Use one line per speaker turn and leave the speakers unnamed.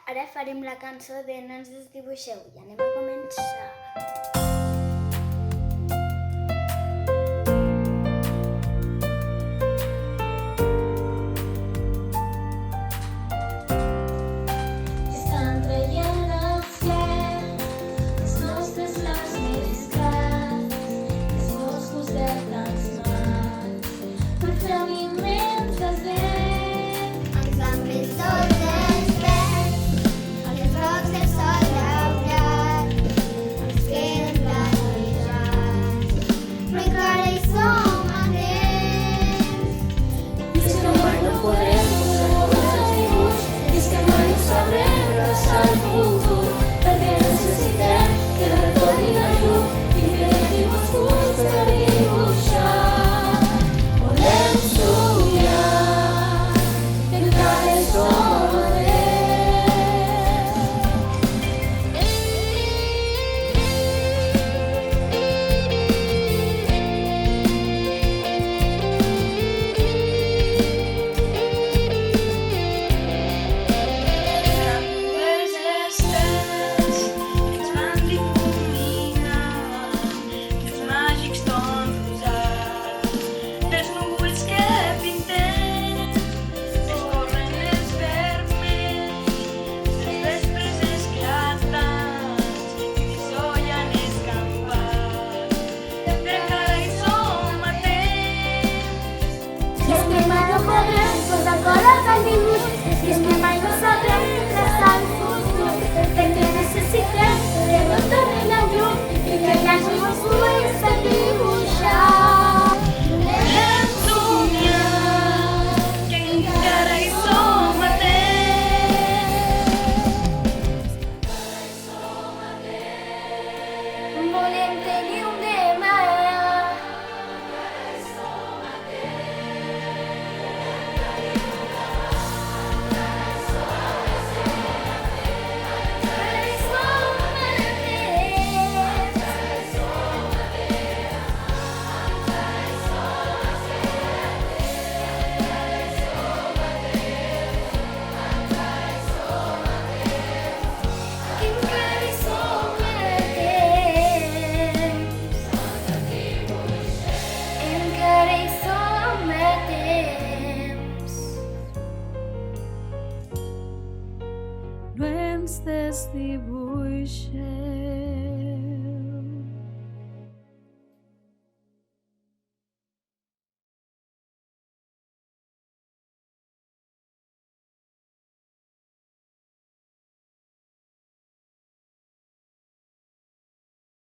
Ara farem la cançó de No ens desdibuixeu i anem a començar.
Estan traient al cel els nostres llavis més clars, els boscos de tants mars, per fer un immens desert.
Els amplis sols dels vents, els rocs del sol daurat, ens queden platejats, però encara hi som a temps.
I és que mai no podrem posar tots els dibuix, i és que mai no sabrem traçar el futur, perquè necessitem que retorni la llum i que tenim els punts per dibuixar. Volem somiar que encara som a temps.
Les estels que ens van difuminar, els màgics tons rosats, dels núvols que pintem, escorren els vermells, els vespres esclatats, i dissollen escampats, però encara hi som a temps.
I és que mai no podrem posar colors al dibuix, i és que mai no sabrem traçar el futur, perquè necessitem que retorni la llum i que hi hagi els ulls per dibuixar.
Volem somiar que encara hi som a temps.
Volem tenir un demà. Encara hi som a temps.
No ens desdibuixem.